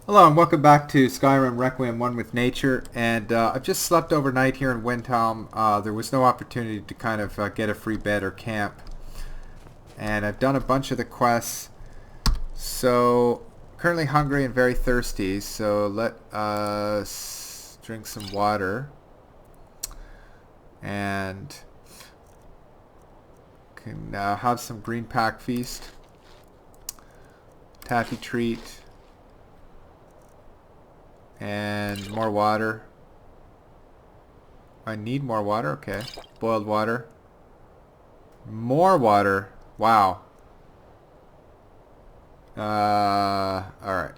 Hello and welcome back to Skyrim Requiem 1 with Nature, and I've just slept overnight here in Windhelm. There was no opportunity to kind of get a free bed or camp, and I've done a bunch of the quests, so currently hungry and very thirsty, so let us drink some water and can have some green pack feast, taffy treat, and more water. I need more water? Okay. Boiled water. More water. Wow. Alright.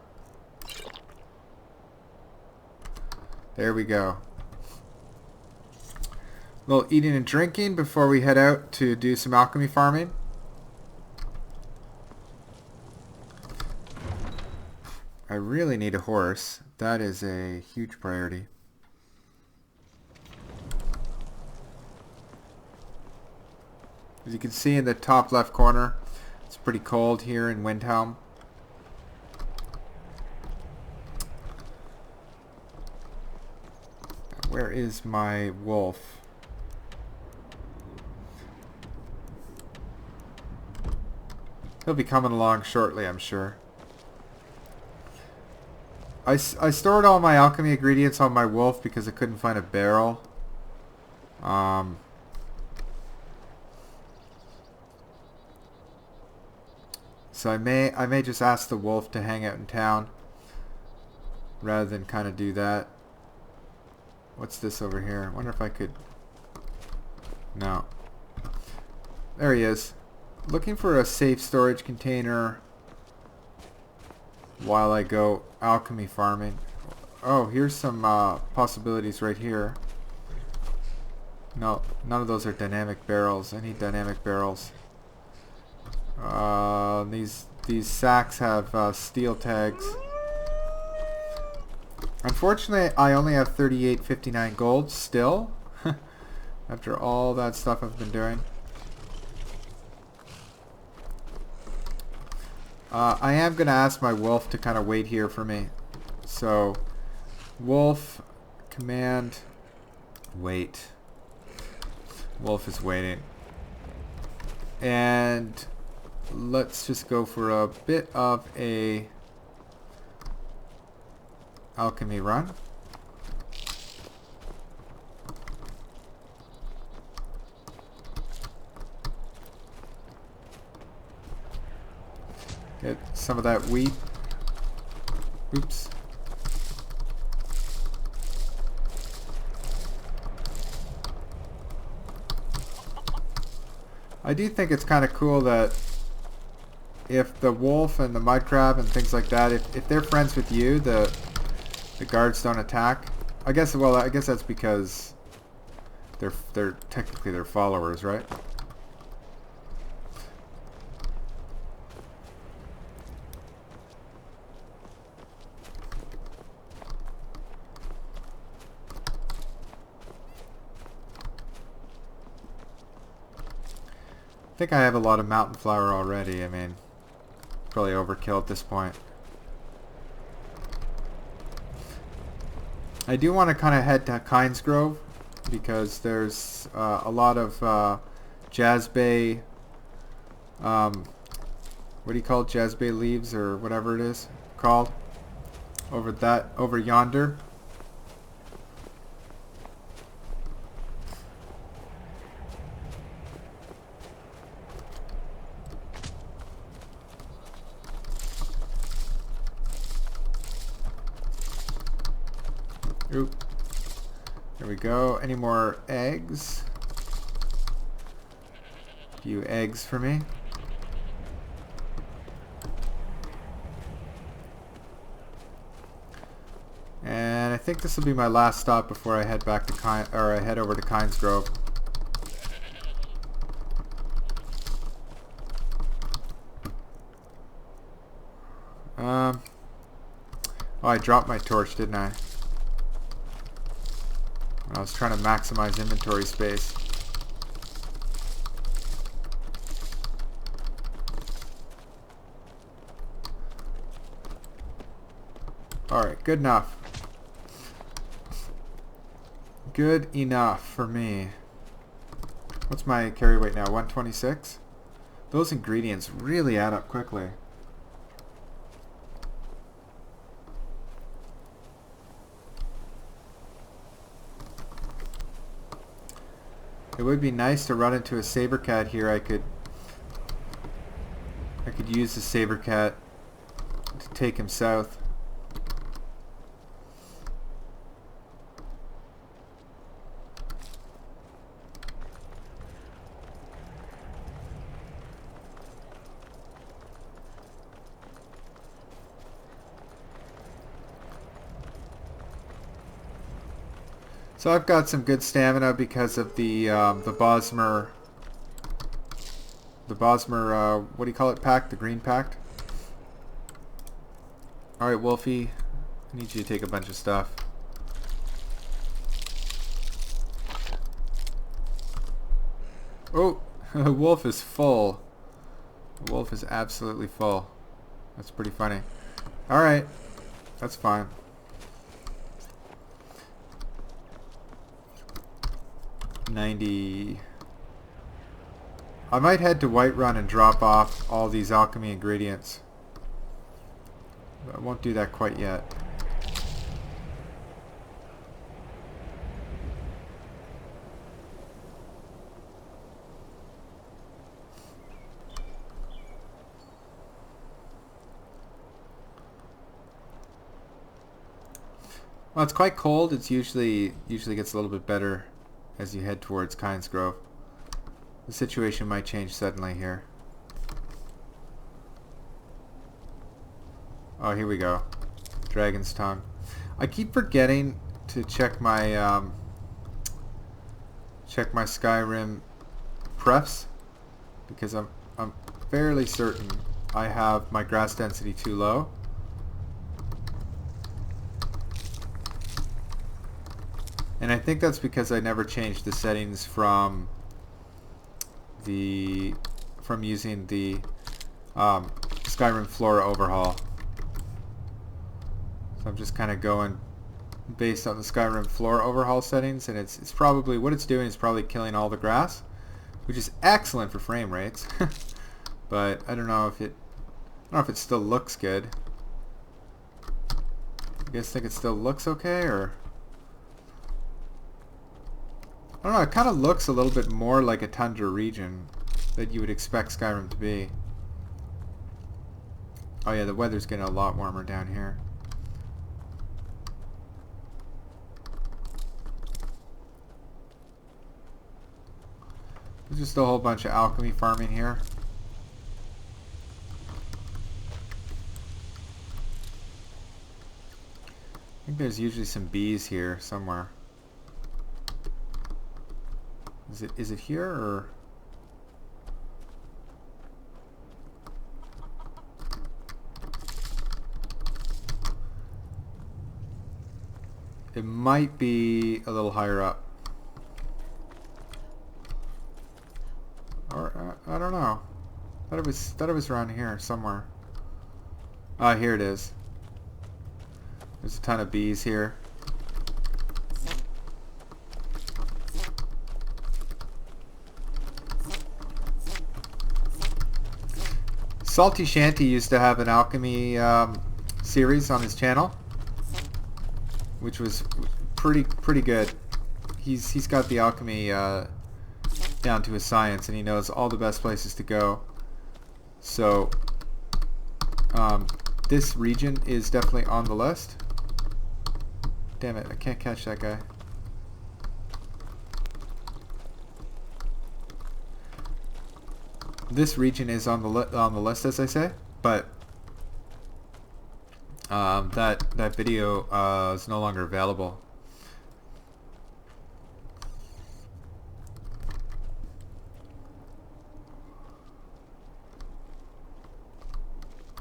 There we go. A little eating and drinking before we head out to do some alchemy farming. I really need a horse. That is a huge priority. As you can see in the top left corner, it's pretty cold here in Windhelm. Where is my wolf? He'll be coming along shortly, I'm sure. I stored all my alchemy ingredients on my wolf because I couldn't find a barrel. So I may just ask the wolf to hang out in town rather than kind of do that. What's this over here? I wonder if I could... No. There he is. Looking for a safe storage container while I go alchemy farming. Oh, here's some possibilities right here. No, none of those are dynamic barrels. I need dynamic barrels. These sacks have steel tags. Unfortunately, I only have 38.59 gold still. After all that stuff I've been doing. I am going to ask my wolf to kind of wait here for me. So, wolf, command, wait. Wolf is waiting. And let's just go for a bit of a alchemy run. Get some of that wheat. Oops. I do think it's kind of cool that if the wolf and the mud crab and things like that, if they're friends with you, the guards don't attack. I guess that's because they're technically their followers, right? I think I have a lot of mountain flower already. I mean, probably overkill at this point. I do want to kind of head to Kynes Grove because there's a lot of Jazbay, what do you call it? Jazbay leaves or whatever it is called over yonder. Oop. There we go. Any more eggs? A few eggs for me. And I think this will be my last stop before I head back to I head over to Kynes Grove. Oh, I dropped my torch, didn't I? I was trying to maximize inventory space. Alright, good enough. Good enough for me. What's my carry weight now? 126? Those ingredients really add up quickly. It would be nice to run into a saber-cat here. I could use the saber-cat to take him south. So I've got some good stamina because of the Bosmer, what do you call it, pack? The green pack. Alright, Wolfie, I need you to take a bunch of stuff. Oh, the wolf is full. The wolf is absolutely full. That's pretty funny. Alright, that's fine. I might head to Whiterun and drop off all these alchemy ingredients. But I won't do that quite yet. Well, it's quite cold. It's usually gets a little bit better as you head towards Kynes Grove. The situation might change suddenly here. Oh, here we go. Dragon's Tongue. I keep forgetting to check my Skyrim prefs because I'm fairly certain I have my grass density too low. And I think that's because I never changed the settings from using the Skyrim Flora Overhaul. So I'm just kind of going based on the Skyrim Flora Overhaul settings, and it's probably what it's doing is probably killing all the grass, which is excellent for frame rates. But I don't know if it still looks good. You guys think it still looks okay, or? I don't know, it kind of looks a little bit more like a tundra region that you would expect Skyrim to be. Oh yeah, the weather's getting a lot warmer down here. There's just a whole bunch of alchemy farming here. I think there's usually some bees here somewhere. Is it here, or? It might be a little higher up. Or I don't know. Thought it was around here somewhere. Ah, here it is. There's a ton of bees here. Salty Shanty used to have an alchemy series on his channel, which was pretty good. He's got the alchemy down to a science, and he knows all the best places to go. So this region is definitely on the list. Damn it, I can't catch that guy. This region is on the list, as I say, but that video is no longer available.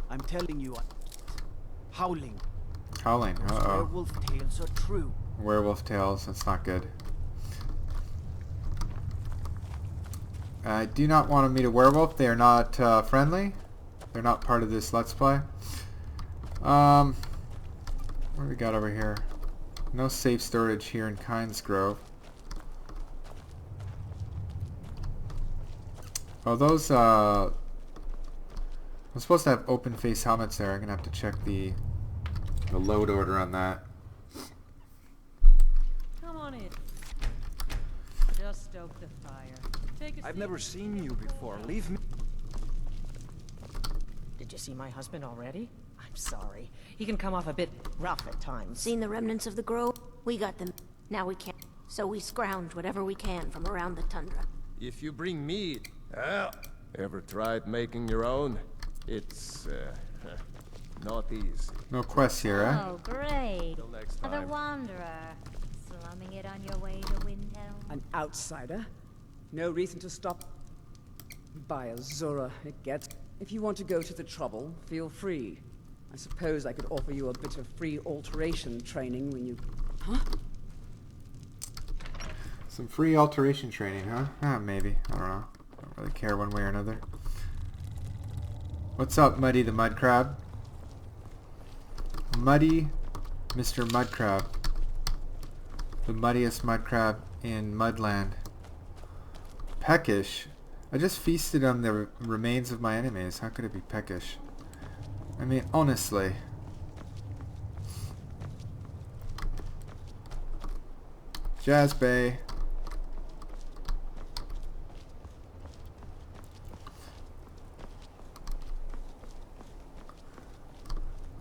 I'm telling you, howling. Howling. Uh-oh. Werewolf tales are true. Werewolf tales. That's not good. I do not want to meet a werewolf. They are not friendly. They're not part of this Let's Play. What do we got over here? No safe storage here in Kynes Grove. Oh, those, I'm supposed to have open face helmets there. I'm gonna have to check the load order on that. Come on in. Just stoke the fire. Take a I've seat. never seen you before. Leave me. Did you see my husband already? I'm sorry. He can come off a bit rough at times. Seen the remnants of the grove? We got them. Now we can't. So we scrounge whatever we can from around the tundra. If you bring meat, ever tried making your own? It's not easy. No quests here, eh? Oh, great. Till next Another time. wanderer. Slumming it on your way to Windhelm. An outsider? No reason to stop. By Azura, it gets. If you want to go to the trouble, feel free. I suppose I could offer you a bit of free alteration training when you... Huh? Some free alteration training, huh? Maybe. I don't know. Don't really care one way or another. What's up, Muddy the Mud Crab? Muddy Mr. Mud Crab. The muddiest mud crab in Mudland. Peckish? I just feasted on the remains of my enemies. How could it be peckish? I mean, honestly. Jazz Bay.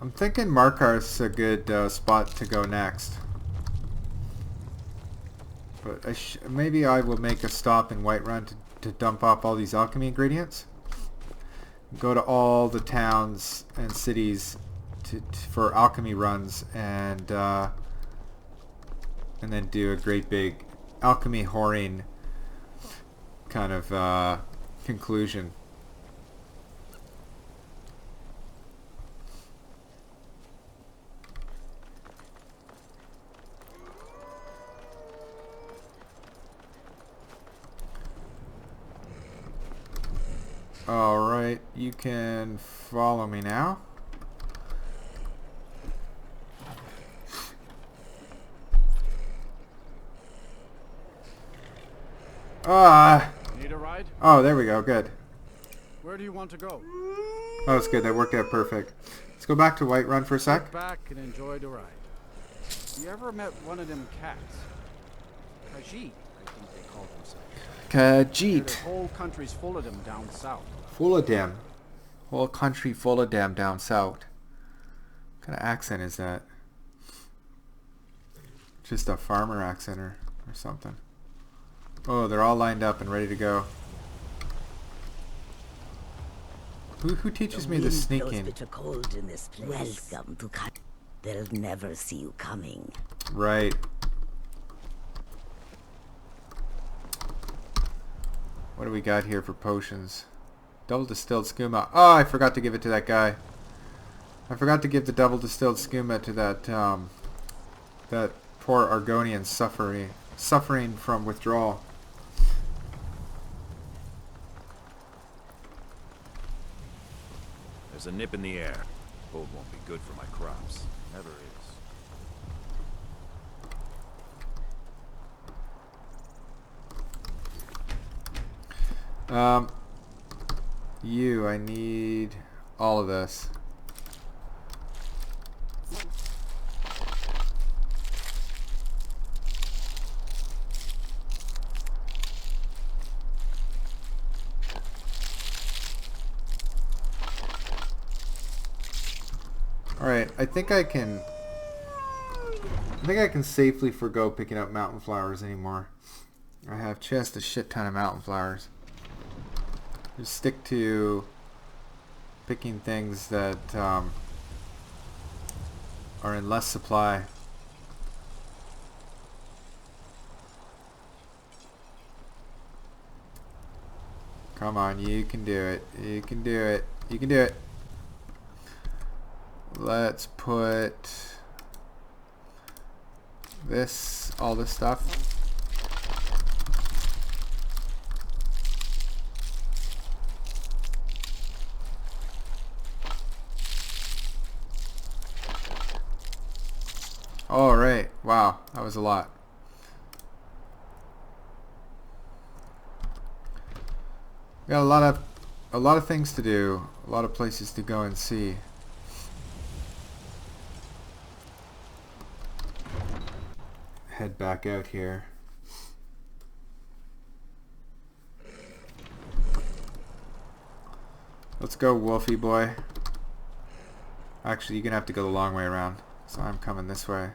I'm thinking Markar's a good spot to go next. But maybe I will make a stop in Whiterun to dump off all these alchemy ingredients. Go to all the towns and cities for alchemy runs, and then do a great big alchemy whoring kind of conclusion. Alright, you can follow me now. Need a ride? Oh, there we go, good. Where do you want to go? Oh, that's good, that worked out perfect. Let's go back to Whiterun for a sec. Sit back and enjoy the ride. You ever met one of them cats? Khajiit, I think they call themselves. Khajiit. The whole country's full of them down south. Full of them. Whole country full of them down south. What kind of accent is that? Just a farmer accent or something. Oh, they're all lined up and ready to go. Who teaches me the sneaking? Bitter cold in this place. Welcome to They'll never see you coming. Right. What do we got here for potions? Double distilled skooma. Oh, I forgot to give it to that guy. I forgot to give the double distilled skooma to that that poor Argonian suffering from withdrawal. There's a nip in the air. Cold won't be good for my crops. Never is. I need all of this. Alright, I think I can safely forgo picking up mountain flowers anymore. I have just a shit ton of mountain flowers. Just stick to picking things that are in less supply. Come on, you can do it. You can do it. You can do it. Let's put all this stuff. All right. Wow, that was a lot. Got a lot of things to do, a lot of places to go and see. Head back out here. Let's go, Wolfie boy. Actually, you're gonna have to go the long way around, so I'm coming this way.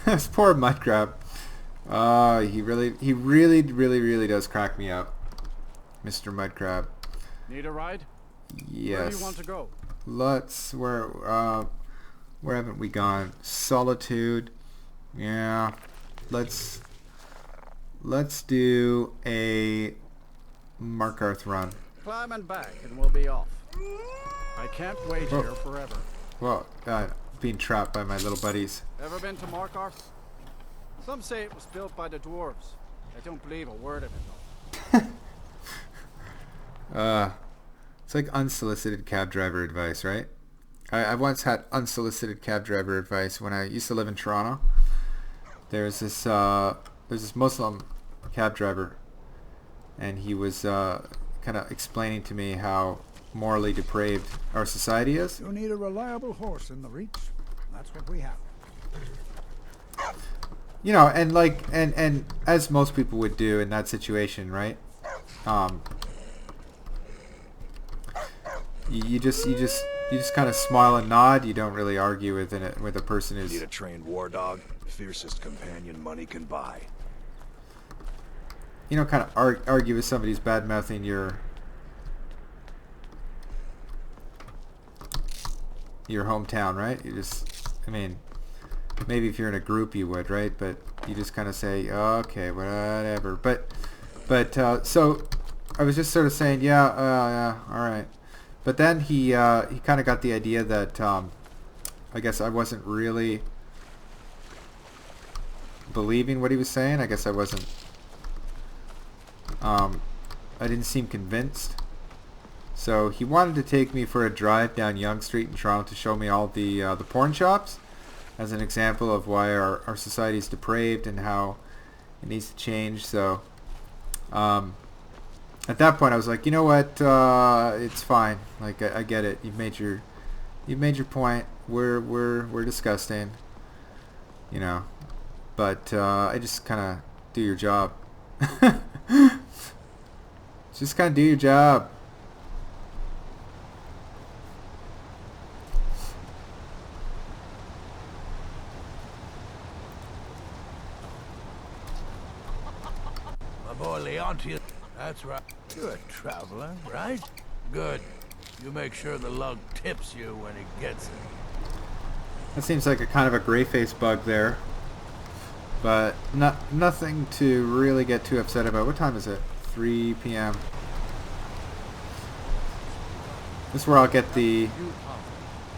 This poor mud crab. He really does crack me up, Mr. Mud Crab. Need a ride? Yes. Where do you want to go? Where haven't we gone? Solitude. Yeah. Let's do a Markarth run. Climbing back and we'll be off. I can't wait here forever. Well, being trapped by my little buddies. Ever been to Markarth? Some say it was built by the dwarves. I don't believe a word of it though. It's like unsolicited cab driver advice, right? I once had unsolicited cab driver advice when I used to live in Toronto. There's this Muslim cab driver, and he was kind of explaining to me how morally depraved our society is. You need a reliable horse in the Reach. That's what we have. You know, and like, and as most people would do in that situation, right? You just kind of smile and nod. You don't really argue with a person who's. Need a trained war dog, fiercest companion money can buy. You know, kind of argue with somebody who's bad mouthing your hometown, right? You just, I mean, maybe if you're in a group you would, right? But you just kind of say, oh, okay, whatever. But so I was just sort of saying, yeah, all right. But then he kind of got the idea that I guess I wasn't really believing what he was saying. I guess I wasn't. I didn't seem convinced. So he wanted to take me for a drive down Yonge Street in Toronto to show me all the porn shops as an example of why our society is depraved and how it needs to change. So at that point I was like, you know what, it's fine. Like I get it. You've made your point. We're disgusting, you know. But I just kind of do your job. Just kind of do your job. My boy Leontius. That's right. You're a traveler, right? Good. You make sure the lug tips you when he gets it. That seems like a kind of a gray face bug there. But nothing to really get too upset about. What time is it? 3 p.m. This is where I'll get the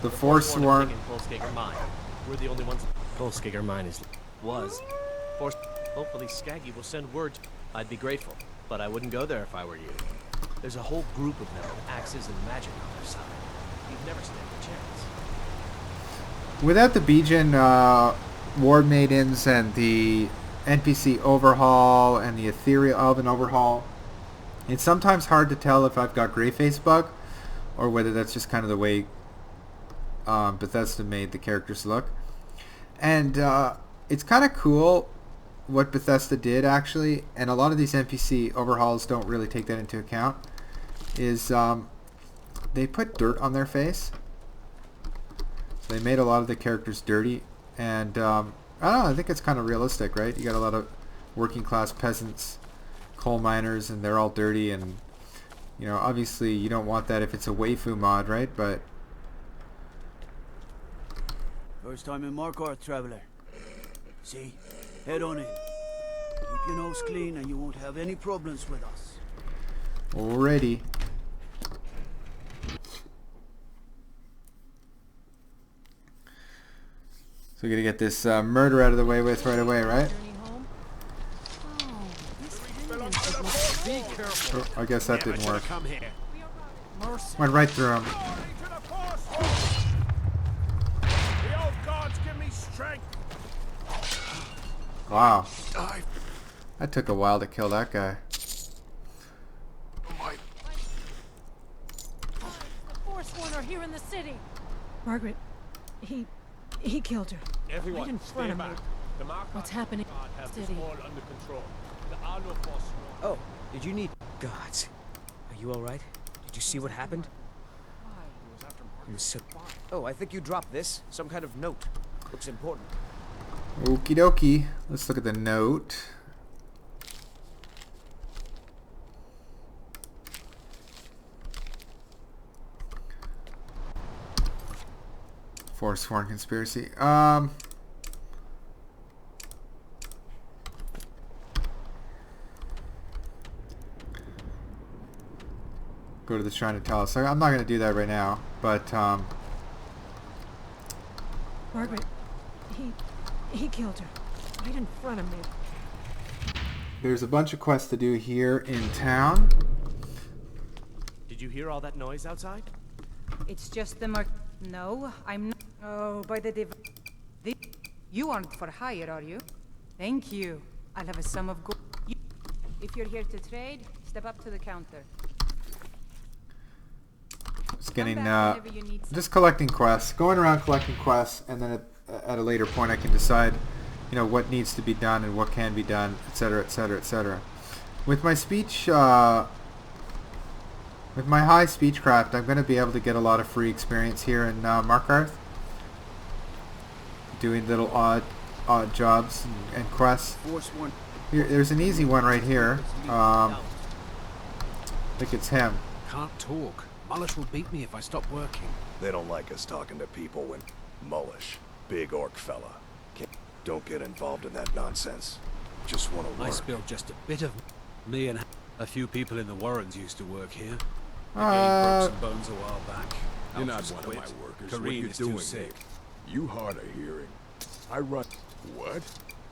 Forsworn. We're the only ones. Pulskigger mine was. Hopefully Skaggy will send word. I'd be grateful, but I wouldn't go there if I were you. There's a whole group of them with axes and magic on their side. You'd never stand a chance. Without the Bijan Ward Maidens and the NPC Overhaul and the Ethereal Elven Overhaul, it's sometimes hard to tell if I've got Greyface bug or whether that's just kind of the way Bethesda made the characters look. And it's kind of cool what Bethesda did, actually, and a lot of these NPC overhauls don't really take that into account, is they put dirt on their face. So they made a lot of the characters dirty, and I don't know, I think it's kind of realistic, right? You got a lot of working class peasants, coal miners, and they're all dirty, and you know, obviously you don't want that if it's a waifu mod, right? But first time in Markarth, traveler. See? Head on in. Keep your nose clean and you won't have any problems with us. Alrighty. So we're gonna get this murder out of the way with right away, right? Be careful. Oh, I guess that didn't work. Come here. Mercy. Went right through him. The old gods give me strength. Wow. That took a while to kill that guy. The Forsworn are here in the city. Margaret, he killed her. Everyone, Right in front of me. The Markers What's happening? have City. this all under control. The Arlo Forsworn. Oh, did you need... Gods. Are you alright? Did you see what happened? He was so... Oh, I think you dropped this. Some kind of note. Looks important. Okie dokie. Let's look at the note. Forsworn conspiracy. Go to the shrine to tell us. I'm not going to do that right now, but Margaret, he killed her. Right in front of me. there's a bunch of quests to do here in town. Did you hear all that noise outside? It's just the No, I'm not. Oh, by the You aren't for hire, are you? Thank you. I'll have a sum of gold. If you're here to trade, step up to the counter. Just getting, just collecting quests, going around collecting quests, and then at a later point I can decide, you know, what needs to be done and what can be done, etc., etc., etc. With my speech, with my high speechcraft, I'm going to be able to get a lot of free experience here in Markarth, doing little odd jobs and quests. There's an easy one right here. I think it's him. Can't talk. Mullish will beat me if I stop working. They don't like us talking to people when... Mullish, big orc fella. Don't get involved in that nonsense. Just want to work. I spilled just a bit of... Me and a few people in the Warrens used to work here. The game broke some bones a while back. You're not Alpha's one quit. of my workers. Kareen What you is doing too sick. here? You hard of hearing. I run... What?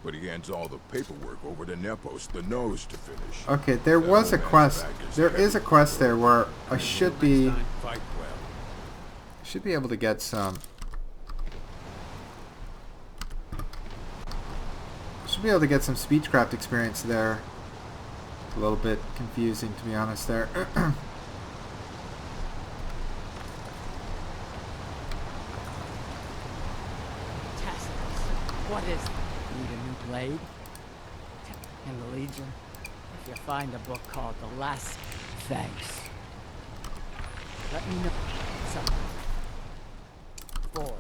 But he hands all the paperwork over to Nepos, the nose, to finish. Okay, there was a quest. There is a quest there where I should be able to get some. Should be able to get some speechcraft experience there. A little bit confusing, to be honest. There. What is it? Need a new blade? In the Legion? If you find a book called The Last... Thanks. Let me know. Something. Forge.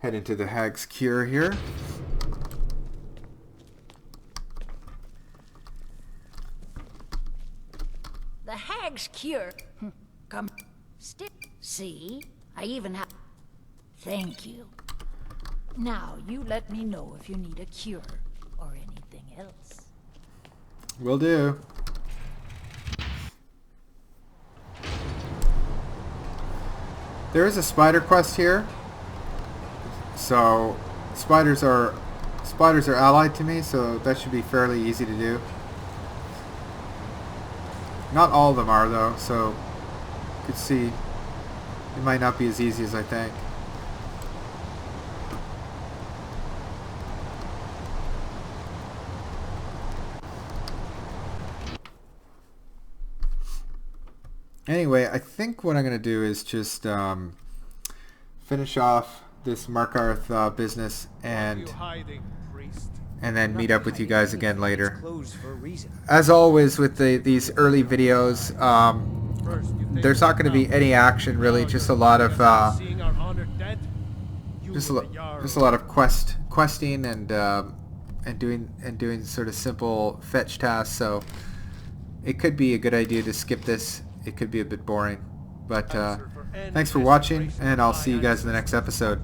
Head into the Hag's Cure here. The Hag's Cure? Come. See? I even have... Thank you. Now, you let me know if you need a cure or anything else. Will do. There is a spider quest here. So, spiders are allied to me, so that should be fairly easy to do. Not all of them are, though, so you can see it might not be as easy as I think. Anyway, I think what I'm going to do is just finish off this Markarth business and then meet up with you guys again later. As always with these early videos, there's not going to be any action really, just a lot of just a lot of questing and doing sort of simple fetch tasks. So it could be a good idea to skip this. It could be a bit boring, but thanks for watching, and I'll see you guys in the next episode.